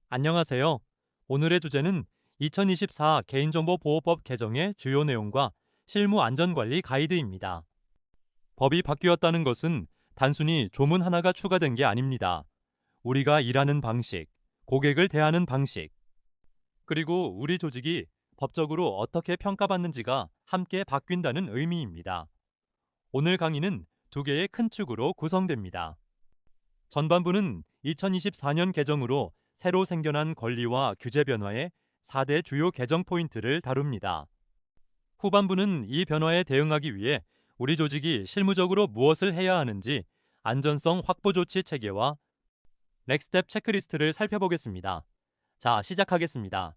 안녕하세요. 오늘의 주제는 2024 개인정보보호법 개정의 주요 내용과 실무 안전관리 가이드입니다. 법이 바뀌었다는 것은 단순히 조문 하나가 추가된 게 아닙니다. 우리가 일하는 방식, 고객을 대하는 방식, 그리고 우리 조직이 법적으로 어떻게 평가받는지가 함께 바뀐다는 의미입니다. 오늘 강의는 두 개의 큰 축으로 구성됩니다. 전반부는 2024년 개정으로 새로 생겨난 권리와 규제 변화의 4대 주요 개정 포인트를 다룹니다. 후반부는 이 변화에 대응하기 위해 우리 조직이 실무적으로 무엇을 해야 하는지 안전성 확보 조치 체계와 넥스텝 체크리스트를 살펴보겠습니다. 자, 시작하겠습니다.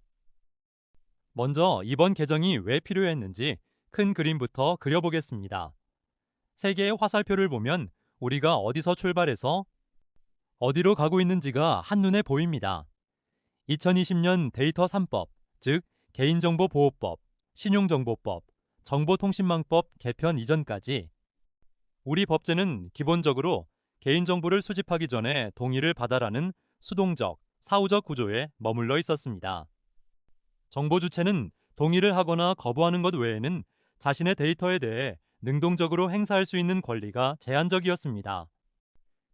먼저 이번 개정이 왜 필요했는지 큰 그림부터 그려보겠습니다. 세 개의 화살표를 보면 우리가 어디서 출발해서 어디로 가고 있는지가 한눈에 보입니다. 2020년 데이터 3법, 즉 개인정보보호법, 신용정보법, 정보통신망법 개편 이전까지 우리 법제는 기본적으로 개인정보를 수집하기 전에 동의를 받아라는 수동적, 사후적 구조에 머물러 있었습니다. 정보 주체는 동의를 하거나 거부하는 것 외에는 자신의 데이터에 대해 능동적으로 행사할 수 있는 권리가 제한적이었습니다.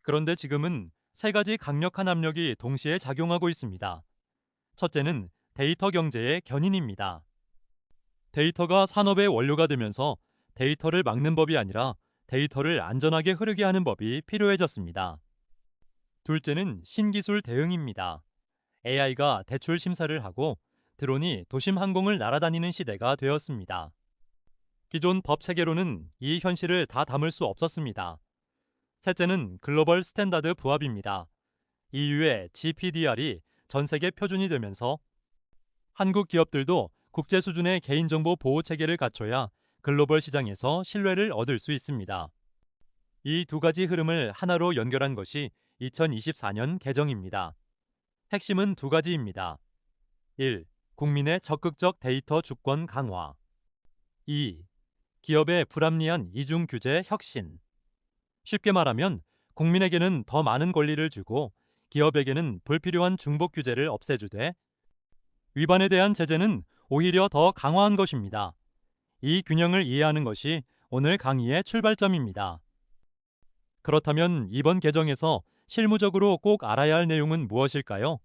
그런데 지금은 세 가지 강력한 압력이 동시에 작용하고 있습니다. 첫째는 데이터 경제의 견인입니다. 데이터가 산업의 원료가 되면서 데이터를 막는 법이 아니라 데이터를 안전하게 흐르게 하는 법이 필요해졌습니다. 둘째는 신기술 대응입니다. AI가 대출 심사를 하고 드론이 도심 항공을 날아다니는 시대가 되었습니다. 기존 법 체계로는 이 현실을 다 담을 수 없었습니다. 셋째는 글로벌 스탠다드 부합입니다. EU의 GPDR이 전 세계 표준이 되면서 한국 기업들도 국제 수준의 개인정보 보호 체계를 갖춰야 글로벌 시장에서 신뢰를 얻을 수 있습니다. 이 두 가지 흐름을 하나로 연결한 것이 2024년 개정입니다. 핵심은 두 가지입니다. 1. 국민의 적극적 데이터 주권 강화. 2. 기업의 불합리한 이중 규제 혁신. 쉽게 말하면 국민에게는 더 많은 권리를 주고 기업에게는 불필요한 중복 규제를 없애주되 위반에 대한 제재는 오히려 더 강화한 것입니다. 이 균형을 이해하는 것이 오늘 강의의 출발점입니다. 그렇다면 이번 개정에서 실무적으로 꼭 알아야 할 내용은 무엇일까요?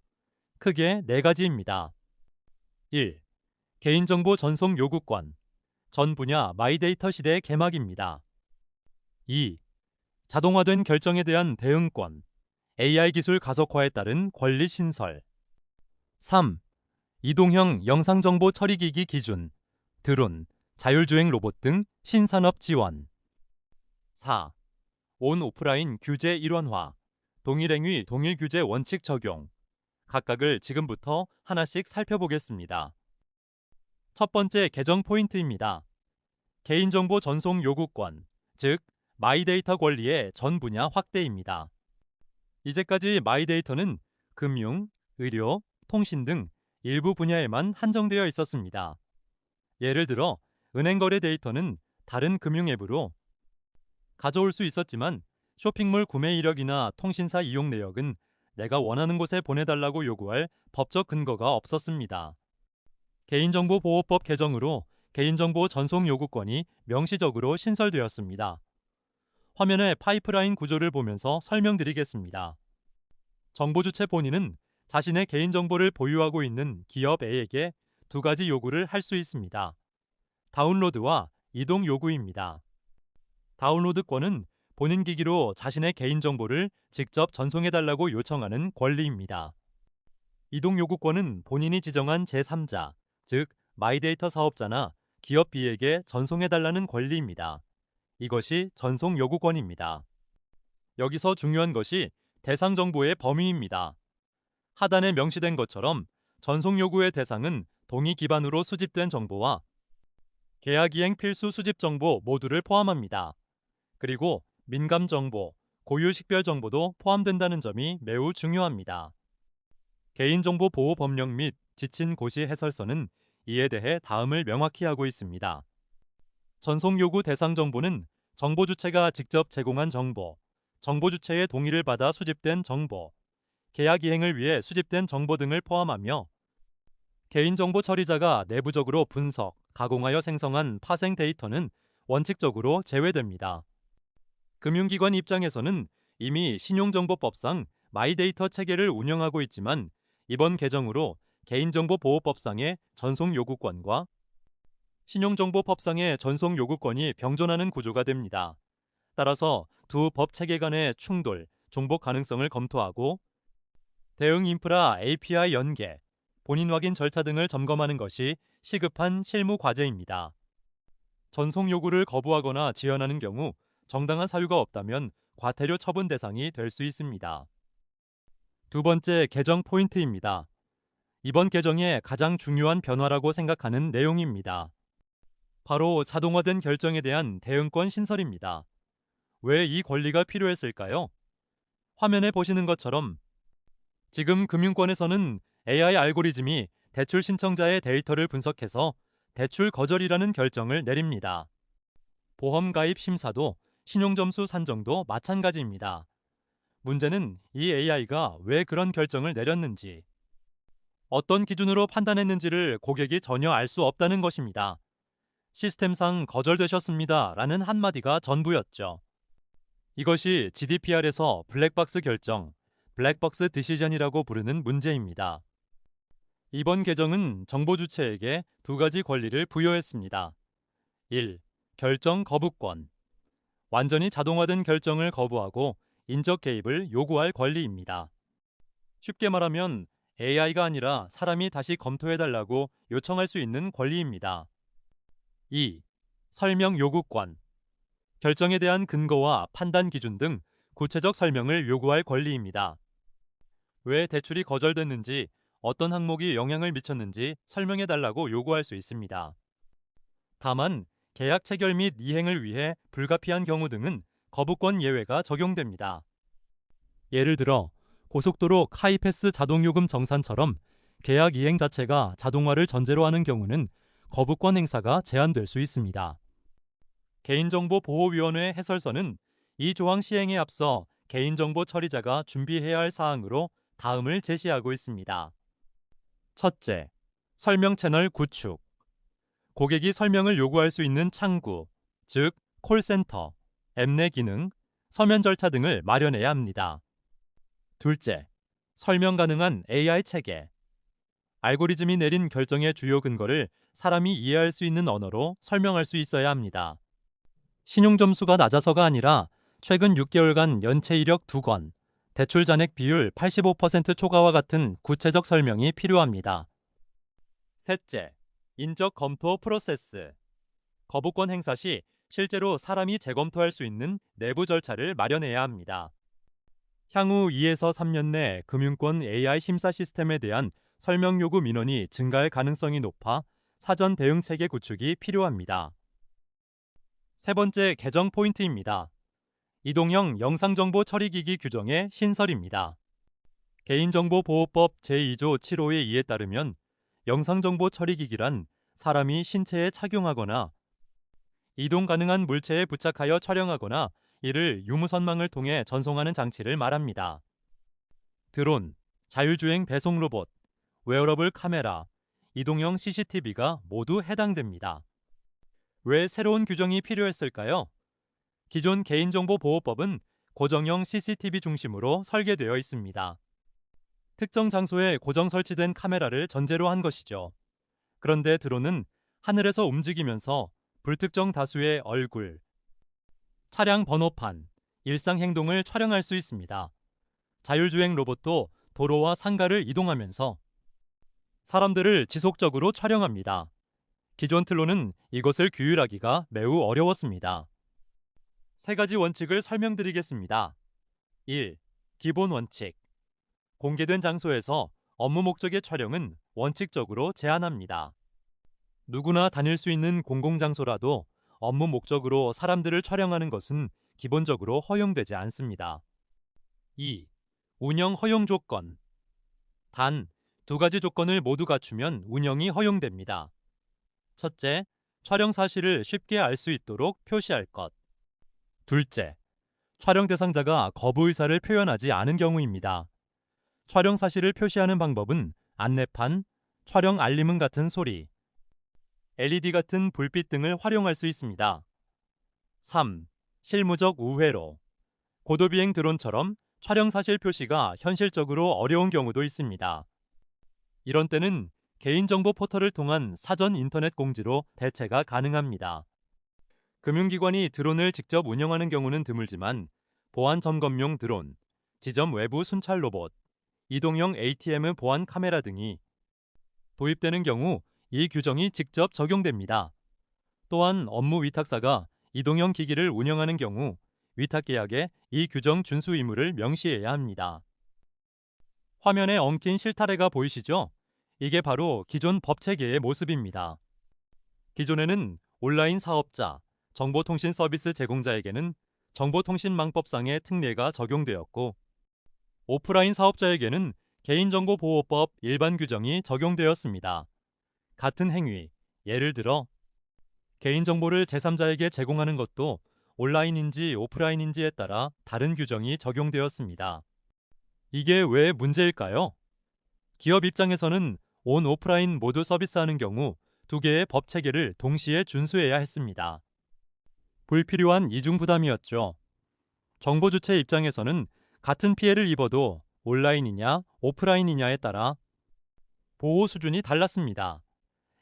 크게 네 가지입니다. 1. 개인정보 전송 요구권. 전 분야 마이데이터 시대의 개막입니다. 2. 자동화된 결정에 대한 대응권. AI 기술 가속화에 따른 권리 신설. 3. 이동형 영상정보 처리기기 기준, 드론, 자율주행 로봇 등 신산업 지원. 4. 온 오프라인 규제 일원화, 동일행위 동일규제 원칙 적용. 각각을 지금부터 하나씩 살펴보겠습니다. 첫 번째 개정 포인트입니다. 개인정보 전송 요구권, 즉 마이데이터 권리의 전 분야 확대입니다. 이제까지 마이데이터는 금융, 의료, 통신 등 일부 분야에만 한정되어 있었습니다. 예를 들어 은행 거래 데이터는 다른 금융 앱으로 가져올 수 있었지만 쇼핑몰 구매 이력이나 통신사 이용 내역은 내가 원하는 곳에 보내달라고 요구할 법적 근거가 없었습니다. 개인정보보호법 개정으로 개인정보 전송 요구권이 명시적으로 신설되었습니다. 화면의 파이프라인 구조를 보면서 설명드리겠습니다. 정보 주체 본인은 자신의 개인정보를 보유하고 있는 기업 A에게 두 가지 요구를 할 수 있습니다. 다운로드와 이동 요구입니다. 다운로드권은 본인 기기로 자신의 개인정보를 직접 전송해달라고 요청하는 권리입니다. 이동 요구권은 본인이 지정한 제3자, 즉 마이데이터 사업자나 기업 B에게 전송해달라는 권리입니다. 이것이 전송 요구권입니다. 여기서 중요한 것이 대상 정보의 범위입니다. 하단에 명시된 것처럼 전송 요구의 대상은 동의 기반으로 수집된 정보와 계약이행 필수 수집 정보 모두를 포함합니다. 그리고 민감 정보, 고유 식별 정보도 포함된다는 점이 매우 중요합니다. 개인정보 보호 법령 및 지친 고시 해설서는 이에 대해 다음을 명확히 하고 있습니다. 전송 요구 대상 정보는 정보 주체가 직접 제공한 정보, 정보 주체의 동의를 받아 수집된 정보, 계약 이행을 위해 수집된 정보 등을 포함하며 개인정보 처리자가 내부적으로 분석, 가공하여 생성한 파생 데이터는 원칙적으로 제외됩니다. 금융기관 입장에서는 이미 신용정보법상 마이데이터 체계를 운영하고 있지만 이번 개정으로 개인정보보호법상의 전송 요구권과 신용정보법상의 전송 요구권이 병존하는 구조가 됩니다. 따라서 두 법 체계 간의 충돌, 중복 가능성을 검토하고 대응 인프라 API 연계, 본인 확인 절차 등을 점검하는 것이 시급한 실무 과제입니다. 전송 요구를 거부하거나 지연하는 경우 정당한 사유가 없다면 과태료 처분 대상이 될 수 있습니다. 두 번째 개정 포인트입니다. 이번 개정의 가장 중요한 변화라고 생각하는 내용입니다. 바로 자동화된 결정에 대한 대응권 신설입니다. 왜 이 권리가 필요했을까요? 화면에 보시는 것처럼 지금 금융권에서는 AI 알고리즘이 대출 신청자의 데이터를 분석해서 대출 거절이라는 결정을 내립니다. 보험 가입 심사도 신용점수 산정도 마찬가지입니다. 문제는 이 AI가 왜 그런 결정을 내렸는지, 어떤 기준으로 판단했는지를 고객이 전혀 알 수 없다는 것입니다. 시스템상 거절되셨습니다 라는 한마디가 전부였죠. 이것이 GDPR에서 블랙박스 결정, 블랙박스 디시전이라고 부르는 문제입니다. 이번 개정은 정보 주체에게 두 가지 권리를 부여했습니다. 1. 결정 거부권. 완전히 자동화된 결정을 거부하고 인적 개입을 요구할 권리입니다. 쉽게 말하면 AI가 아니라 사람이 다시 검토해달라고 요청할 수 있는 권리입니다. 2. 설명 요구권. 결정에 대한 근거와 판단 기준 등 구체적 설명을 요구할 권리입니다. 왜 대출이 거절됐는지, 어떤 항목이 영향을 미쳤는지 설명해달라고 요구할 수 있습니다. 다만 계약 체결 및 이행을 위해 불가피한 경우 등은 거부권 예외가 적용됩니다. 예를 들어 고속도로 카이패스 자동요금 정산처럼 계약 이행 자체가 자동화를 전제로 하는 경우는 거부권 행사가 제한될 수 있습니다. 개인정보보호위원회 해설서는 이 조항 시행에 앞서 개인정보 처리자가 준비해야 할 사항으로 다음을 제시하고 있습니다. 첫째, 설명 채널 구축. 고객이 설명을 요구할 수 있는 창구, 즉 콜센터, 앱 내 기능, 서면 절차 등을 마련해야 합니다. 둘째, 설명 가능한 AI 체계. 알고리즘이 내린 결정의 주요 근거를 사람이 이해할 수 있는 언어로 설명할 수 있어야 합니다. 신용점수가 낮아서가 아니라 최근 6개월간 연체 이력 2건, 대출 잔액 비율 85% 초과와 같은 구체적 설명이 필요합니다. 셋째, 인적 검토 프로세스. 거부권 행사 시 실제로 사람이 재검토할 수 있는 내부 절차를 마련해야 합니다. 향후 2에서 3년 내 금융권 AI 심사 시스템에 대한 설명 요구 민원이 증가할 가능성이 높아 사전 대응 체계 구축이 필요합니다. 세 번째 개정 포인트입니다. 이동형 영상정보 처리기기 규정의 신설입니다. 개인정보보호법 제2조 7호의 2에 따르면 영상정보 처리기기란 사람이 신체에 착용하거나 이동 가능한 물체에 부착하여 촬영하거나 이를 유무선망을 통해 전송하는 장치를 말합니다. 드론, 자율주행 배송 로봇, 웨어러블 카메라, 이동형 CCTV가 모두 해당됩니다. 왜 새로운 규정이 필요했을까요? 기존 개인정보보호법은 고정형 CCTV 중심으로 설계되어 있습니다. 특정 장소에 고정 설치된 카메라를 전제로 한 것이죠. 그런데 드론은 하늘에서 움직이면서 불특정 다수의 얼굴, 차량 번호판, 일상 행동을 촬영할 수 있습니다. 자율주행 로봇도 도로와 상가를 이동하면서 사람들을 지속적으로 촬영합니다. 기존 틀로는 이것을 규율하기가 매우 어려웠습니다. 세 가지 원칙을 설명드리겠습니다. 1. 기본 원칙. 공개된 장소에서 업무 목적의 촬영은 원칙적으로 제한합니다. 누구나 다닐 수 있는 공공장소라도 업무 목적으로 사람들을 촬영하는 것은 기본적으로 허용되지 않습니다. 2. 운영 허용 조건. 단, 두 가지 조건을 모두 갖추면 운영이 허용됩니다. 첫째, 촬영 사실을 쉽게 알 수 있도록 표시할 것. 둘째, 촬영 대상자가 거부 의사를 표현하지 않은 경우입니다. 촬영 사실을 표시하는 방법은 안내판, 촬영 알림음 같은 소리, LED 같은 불빛 등을 활용할 수 있습니다. 3. 실무적 우회로. 고도비행 드론처럼 촬영 사실 표시가 현실적으로 어려운 경우도 있습니다. 이런 때는 개인정보 포털을 통한 사전 인터넷 공지로 대체가 가능합니다. 금융기관이 드론을 직접 운영하는 경우는 드물지만 보안 점검용 드론, 지점 외부 순찰 로봇, 이동형 ATM 보안 카메라 등이 도입되는 경우 이 규정이 직접 적용됩니다. 또한 업무 위탁사가 이동형 기기를 운영하는 경우 위탁계약에 이 규정 준수 의무를 명시해야 합니다. 화면에 엉킨 실타래가 보이시죠? 이게 바로 기존 법체계의 모습입니다. 기존에는 온라인 사업자, 정보통신 서비스 제공자에게는 정보통신망법상의 특례가 적용되었고, 오프라인 사업자에게는 개인정보보호법 일반 규정이 적용되었습니다. 같은 행위, 예를 들어 개인정보를 제3자에게 제공하는 것도 온라인인지 오프라인인지에 따라 다른 규정이 적용되었습니다. 이게 왜 문제일까요? 기업 입장에서는 온 오프라인 모두 서비스하는 경우 두 개의 법 체계를 동시에 준수해야 했습니다. 불필요한 이중 부담이었죠. 정보 주체 입장에서는 같은 피해를 입어도 온라인이냐 오프라인이냐에 따라 보호 수준이 달랐습니다.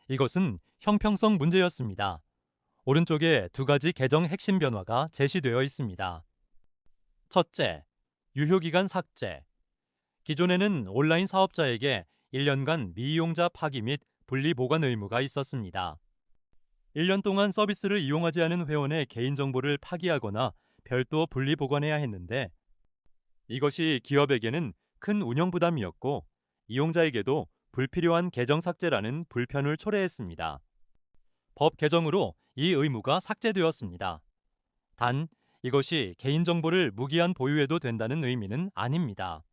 이것은 형평성 문제였습니다. 오른쪽에 두 가지 개정 핵심 변화가 제시되어 있습니다. 첫째, 유효기간 삭제. 기존에는 온라인 사업자에게 1년간 미이용자 파기 및 분리 보관 의무가 있었습니다. 1년 동안 서비스를 이용하지 않은 회원의 개인정보를 파기하거나 별도 분리 보관해야 했는데, 이것이 기업에게는 큰 운영 부담이었고 이용자에게도 불필요한 계정 삭제라는 불편을 초래했습니다. 법 개정으로 이 의무가 삭제되었습니다. 단, 이것이 개인정보를 무기한 보유해도 된다는 의미는 아닙니다.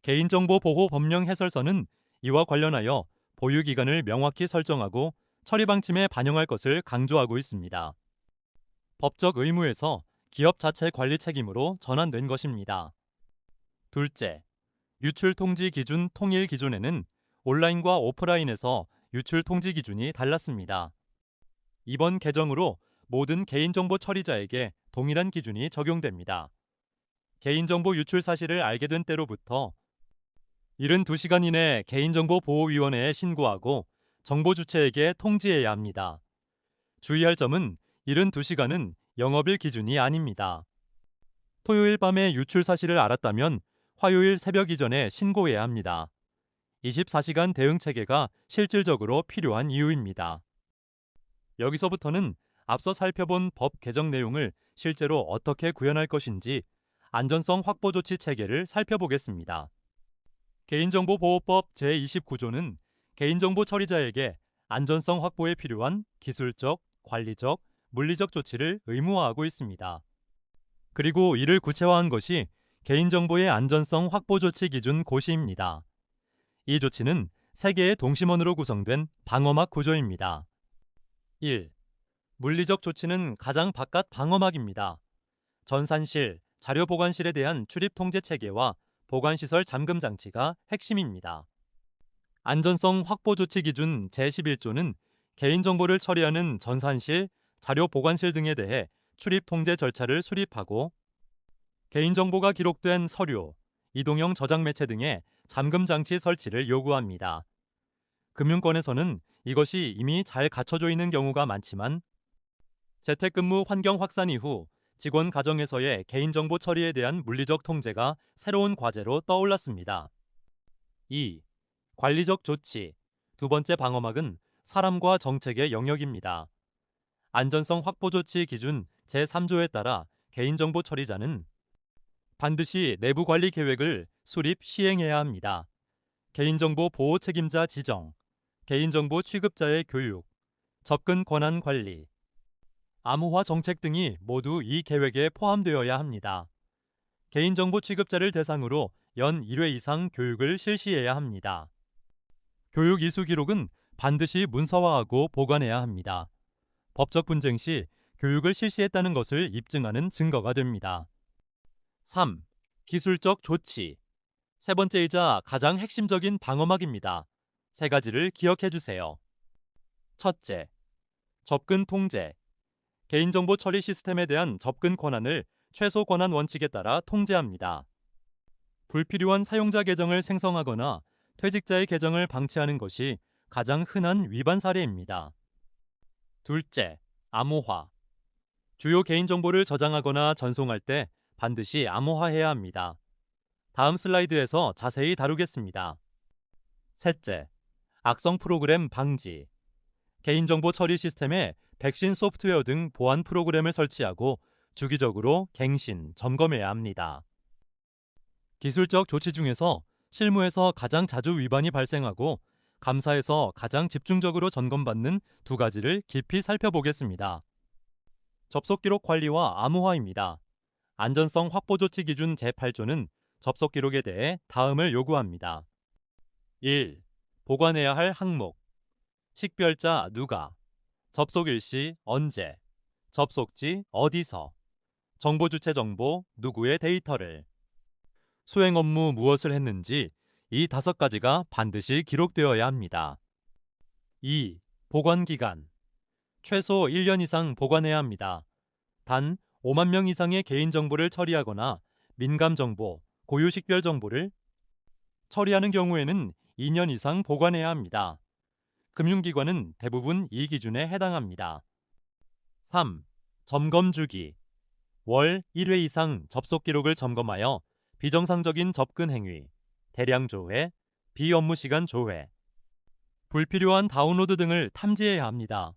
개인정보보호법령 해설서는 이와 관련하여 보유기간을 명확히 설정하고 처리 방침에 반영할 것을 강조하고 있습니다. 법적 의무에서 기업 자체 관리 책임으로 전환된 것입니다. 둘째, 유출 통지 기준 통일. 기존에는 온라인과 오프라인에서 유출 통지 기준이 달랐습니다. 이번 개정으로 모든 개인정보 처리자에게 동일한 기준이 적용됩니다. 개인정보 유출 사실을 알게 된 때로부터 72시간 이내 개인정보보호위원회에 신고하고 정보 주체에게 통지해야 합니다. 주의할 점은 72시간은 영업일 기준이 아닙니다. 토요일 밤에 유출 사실을 알았다면 화요일 새벽 이전에 신고해야 합니다. 24시간 대응 체계가 실질적으로 필요한 이유입니다. 여기서부터는 앞서 살펴본 법 개정 내용을 실제로 어떻게 구현할 것인지 안전성 확보 조치 체계를 살펴보겠습니다. 개인정보보호법 제29조는 개인정보 처리자에게 안전성 확보에 필요한 기술적, 관리적, 물리적 조치를 의무화하고 있습니다. 그리고 이를 구체화한 것이 개인정보의 안전성 확보 조치 기준 고시입니다. 이 조치는 3개의 동심원으로 구성된 방어막 구조입니다. 1. 물리적 조치는 가장 바깥 방어막입니다. 전산실, 자료보관실에 대한 출입 통제 체계와 보관시설 잠금 장치가 핵심입니다. 안전성 확보 조치 기준 제11조는 개인정보를 처리하는 전산실, 자료보관실 등에 대해 출입 통제 절차를 수립하고 개인정보가 기록된 서류, 이동형 저장 매체 등의 잠금 장치 설치를 요구합니다. 금융권에서는 이것이 이미 잘 갖춰져 있는 경우가 많지만 재택근무 환경 확산 이후 직원 가정에서의 개인정보 처리에 대한 물리적 통제가 새로운 과제로 떠올랐습니다. 2. 관리적 조치. 두 번째 방어막은 사람과 정책의 영역입니다. 안전성 확보 조치 기준 제3조에 따라 개인정보 처리자는 반드시 내부 관리 계획을 수립 시행해야 합니다. 개인정보 보호 책임자 지정, 개인정보 취급자의 교육, 접근 권한 관리, 암호화 정책 등이 모두 이 계획에 포함되어야 합니다. 개인정보 취급자를 대상으로 연 1회 이상 교육을 실시해야 합니다. 교육 이수 기록은 반드시 문서화하고 보관해야 합니다. 법적 분쟁 시 교육을 실시했다는 것을 입증하는 증거가 됩니다. 3. 기술적 조치. 세 번째이자 가장 핵심적인 방어막입니다. 세 가지를 기억해 주세요. 첫째, 접근 통제. 개인정보 처리 시스템에 대한 접근 권한을 최소 권한 원칙에 따라 통제합니다. 불필요한 사용자 계정을 생성하거나 퇴직자의 계정을 방치하는 것이 가장 흔한 위반 사례입니다. 둘째, 암호화. 주요 개인정보를 저장하거나 전송할 때 반드시 암호화해야 합니다. 다음 슬라이드에서 자세히 다루겠습니다. 셋째, 악성 프로그램 방지. 개인정보 처리 시스템에 백신 소프트웨어 등 보안 프로그램을 설치하고 주기적으로 갱신, 점검해야 합니다. 기술적 조치 중에서 실무에서 가장 자주 위반이 발생하고 감사에서 가장 집중적으로 점검받는 두 가지를 깊이 살펴보겠습니다. 접속 기록 관리와 암호화입니다. 안전성 확보 조치 기준 제8조는 접속 기록에 대해 다음을 요구합니다. 1. 보관해야 할 항목. 식별자 누가, 접속 일시 언제, 접속지 어디서, 정보 주체 정보 누구의 데이터를, 수행 업무 무엇을 했는지 이 5가지가 반드시 기록되어야 합니다. 2. 보관 기간. 최소 1년 이상 보관해야 합니다. 단 5만 명 이상의 개인정보를 처리하거나 민감 정보, 고유 식별 정보를 처리하는 경우에는 2년 이상 보관해야 합니다. 금융기관은 대부분 이 기준에 해당합니다. 3. 점검 주기. 월 1회 이상 접속 기록을 점검하여 비정상적인 접근 행위, 대량 조회, 비업무 시간 조회, 불필요한 다운로드 등을 탐지해야 합니다.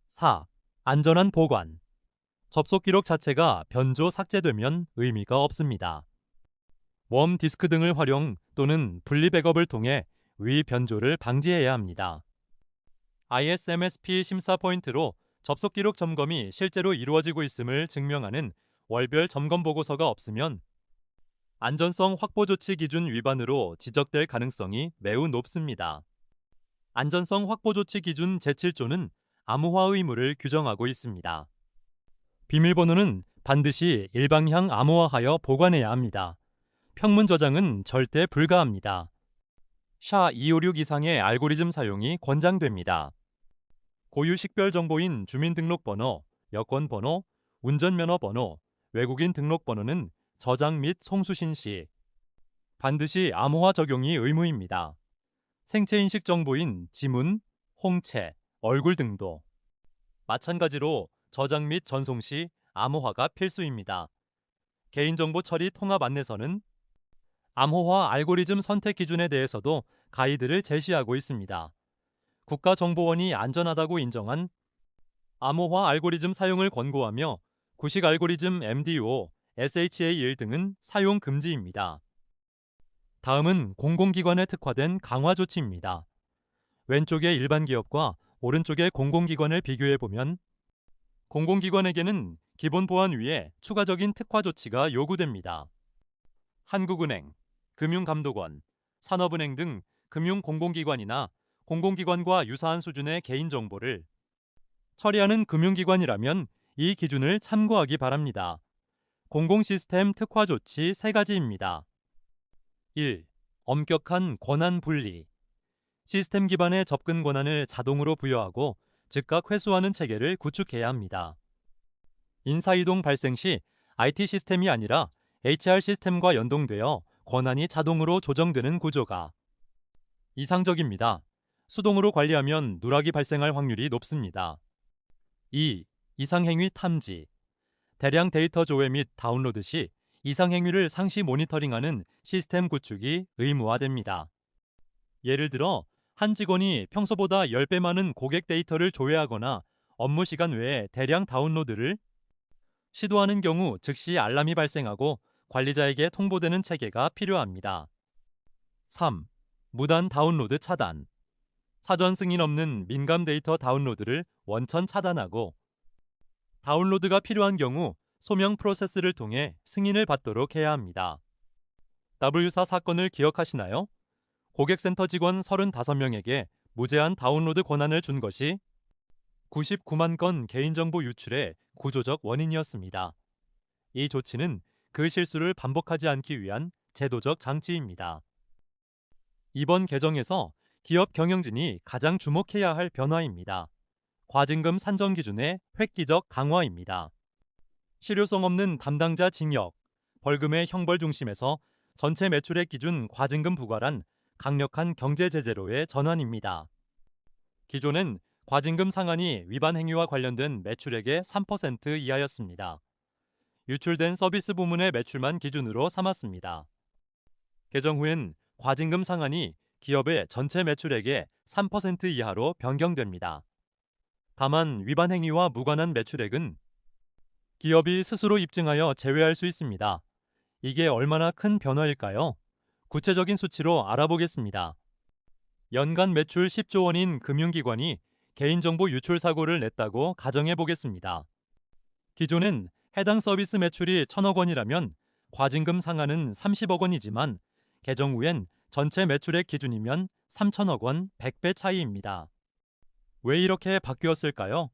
4. 안전한 보관. 접속 기록 자체가 변조 삭제되면 의미가 없습니다. 웜 디스크 등을 활용 또는 분리 백업을 통해 위 변조를 방지해야 합니다. ISMSP 심사 포인트로 접속 기록 점검이 실제로 이루어지고 있음을 증명하는 월별 점검 보고서가 없으면 안전성 확보 조치 기준 위반으로 지적될 가능성이 매우 높습니다. 안전성 확보 조치 기준 제7조는 암호화 의무를 규정하고 있습니다. 비밀번호는 반드시 일방향 암호화하여 보관해야 합니다. 평문 저장은 절대 불가합니다. SHA-256 이상의 알고리즘 사용이 권장됩니다. 고유 식별 정보인 주민등록번호, 여권번호, 운전면허번호, 외국인 등록번호는 저장 및 송수신 시 반드시 암호화 적용이 의무입니다. 생체인식 정보인 지문, 홍채, 얼굴 등도 마찬가지로 저장 및 전송 시 암호화가 필수입니다. 개인정보 처리 통합 안내서는 암호화 알고리즘 선택 기준에 대해서도 가이드를 제시하고 있습니다. 국가정보원이 안전하다고 인정한 암호화 알고리즘 사용을 권고하며 구식 알고리즘 MDO, SHA1 등은 사용 금지입니다. 다음은 공공기관에 특화된 강화 조치입니다. 왼쪽의 일반 기업과 오른쪽의 공공기관을 비교해보면 공공기관에게는 기본 보안 위에 추가적인 특화 조치가 요구됩니다. 한국은행, 금융감독원, 산업은행 등 금융공공기관이나 공공기관과 유사한 수준의 개인정보를 처리하는 금융기관이라면 이 기준을 참고하기 바랍니다. 공공시스템 특화 조치 3가지입니다. 1. 엄격한 권한 분리. 시스템 기반의 접근 권한을 자동으로 부여하고 즉각 회수하는 체계를 구축해야 합니다. 인사이동 발생 시 IT 시스템이 아니라 HR 시스템과 연동되어 권한이 자동으로 조정되는 구조가 이상적입니다. 수동으로 관리하면 누락이 발생할 확률이 높습니다. 2. 이상행위 탐지. 대량 데이터 조회 및 다운로드 시 이상행위를 상시 모니터링하는 시스템 구축이 의무화됩니다. 예를 들어 한 직원이 평소보다 10배 많은 고객 데이터를 조회하거나 업무 시간 외에 대량 다운로드를 시도하는 경우 즉시 알람이 발생하고 관리자에게 통보되는 체계가 필요합니다. 3. 무단 다운로드 차단. 사전 승인 없는 민감 데이터 다운로드를 원천 차단하고 다운로드가 필요한 경우 소명 프로세스를 통해 승인을 받도록 해야 합니다. W사 사건을 기억하시나요? 고객센터 직원 35명에게 무제한 다운로드 권한을 준 것이 99만 건 개인정보 유출의 구조적 원인이었습니다. 이 조치는 그 실수를 반복하지 않기 위한 제도적 장치입니다. 이번 개정에서 기업 경영진이 가장 주목해야 할 변화입니다. 과징금 산정 기준의 획기적 강화입니다. 실효성 없는 담당자 징역, 벌금의 형벌 중심에서 전체 매출액 기준 과징금 부과란 강력한 경제 제재로의 전환입니다. 기존엔 과징금 상한이 위반 행위와 관련된 매출액의 3% 이하였습니다. 유출된 서비스 부문의 매출만 기준으로 삼았습니다. 개정 후엔 과징금 상한이 기업의 전체 매출액의 3% 이하로 변경됩니다. 다만 위반 행위와 무관한 매출액은 기업이 스스로 입증하여 제외할 수 있습니다. 이게 얼마나 큰 변화일까요? 구체적인 수치로 알아보겠습니다. 연간 매출 10조 원인 금융기관이 개인정보 유출 사고를 냈다고 가정해 보겠습니다. 기존엔 해당 서비스 매출이 1,000억 원이라면 과징금 상한은 30억 원이지만 개정 후엔 전체 매출액 기준이면 3,000억 원 100배 차이입니다. 왜 이렇게 바뀌었을까요?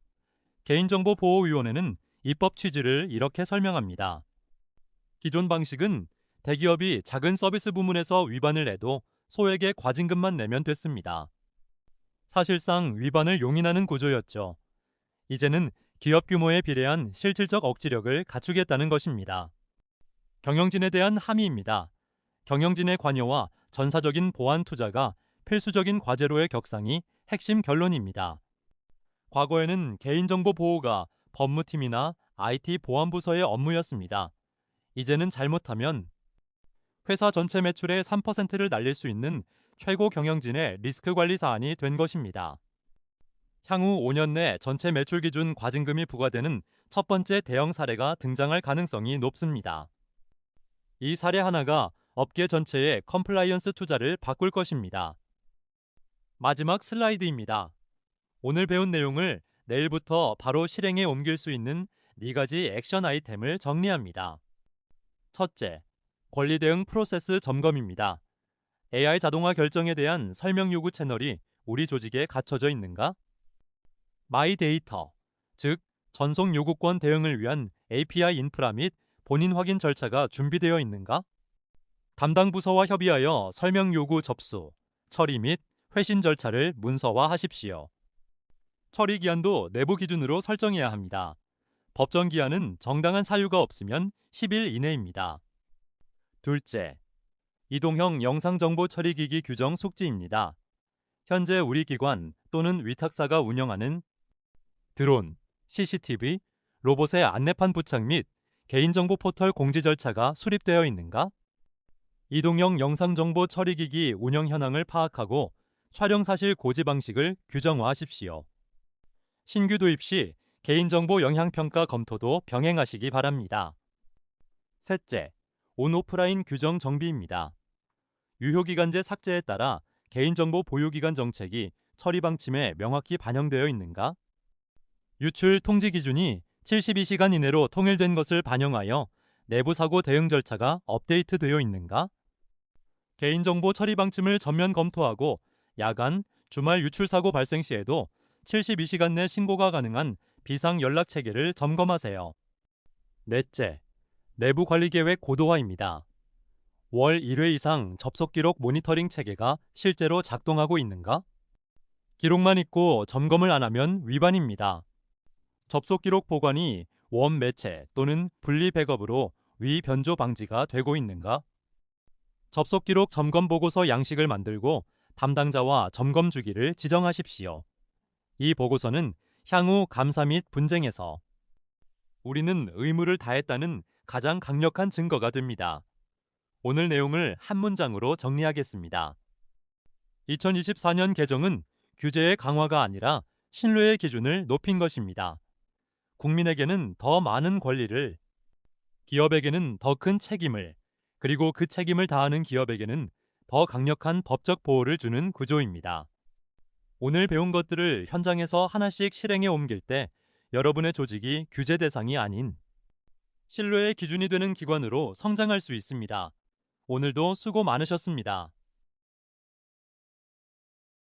개인정보보호위원회는 입법 취지를 이렇게 설명합니다. 기존 방식은 대기업이 작은 서비스 부문에서 위반을 해도 소액의 과징금만 내면 됐습니다. 사실상 위반을 용인하는 구조였죠. 이제는 기업 규모에 비례한 실질적 억지력을 갖추겠다는 것입니다. 경영진에 대한 함의입니다. 경영진의 관여와 전사적인 보안 투자가 필수적인 과제로의 격상이 핵심 결론입니다. 과거에는 개인정보 보호가 법무팀이나 IT 보안부서의 업무였습니다. 이제는 잘못하면 회사 전체 매출의 3%를 날릴 수 있는 최고 경영진의 리스크 관리 사안이 된 것입니다. 향후 5년 내 전체 매출 기준 과징금이 부과되는 첫 번째 대형 사례가 등장할 가능성이 높습니다. 이 사례 하나가 업계 전체의 컴플라이언스 투자를 바꿀 것입니다. 마지막 슬라이드입니다. 오늘 배운 내용을 내일부터 바로 실행에 옮길 수 있는 4가지 액션 아이템을 정리합니다. 첫째, 권리 대응 프로세스 점검입니다. AI 자동화 결정에 대한 설명 요구 채널이 우리 조직에 갖춰져 있는가? 마이 데이터, 즉 전송 요구권 대응을 위한 API 인프라 및 본인 확인 절차가 준비되어 있는가? 담당 부서와 협의하여 설명 요구 접수, 처리 및 회신 절차를 문서화하십시오. 처리 기한도 내부 기준으로 설정해야 합니다. 법정 기한은 정당한 사유가 없으면 10일 이내입니다. 둘째, 이동형 영상정보 처리기기 규정 숙지입니다. 현재 우리 기관 또는 위탁사가 운영하는 드론, CCTV, 로봇의 안내판 부착 및 개인정보 포털 공지 절차가 수립되어 있는가? 이동형 영상정보 처리기기 운영 현황을 파악하고 촬영 사실 고지 방식을 규정화하십시오. 신규 도입 시 개인정보 영향평가 검토도 병행하시기 바랍니다. 셋째, 온오프라인 규정 정비입니다. 유효기간제 삭제에 따라 개인정보 보유기간 정책이 처리 방침에 명확히 반영되어 있는가? 유출 통지 기준이 72시간 이내로 통일된 것을 반영하여 내부 사고 대응 절차가 업데이트되어 있는가? 개인정보 처리 방침을 전면 검토하고 야간, 주말 유출 사고 발생 시에도 72시간 내 신고가 가능한 비상 연락 체계를 점검하세요. 넷째, 내부 관리 계획 고도화입니다. 월 1회 이상 접속 기록 모니터링 체계가 실제로 작동하고 있는가? 기록만 있고 점검을 안 하면 위반입니다. 접속 기록 보관이 원 매체 또는 분리 백업으로 위 변조 방지가 되고 있는가? 접속 기록 점검 보고서 양식을 만들고 담당자와 점검 주기를 지정하십시오. 이 보고서는 향후 감사 및 분쟁에서 우리는 의무를 다했다는 가장 강력한 증거가 됩니다. 오늘 내용을 한 문장으로 정리하겠습니다. 2024년 개정은 규제의 강화가 아니라 신뢰의 기준을 높인 것입니다. 국민에게는 더 많은 권리를, 기업에게는 더 큰 책임을, 그리고 그 책임을 다하는 기업에게는 더 강력한 법적 보호를 주는 구조입니다. 오늘 배운 것들을 현장에서 하나씩 실행에 옮길 때 여러분의 조직이 규제 대상이 아닌 신뢰의 기준이 되는 기관으로 성장할 수 있습니다. 오늘도 수고 많으셨습니다.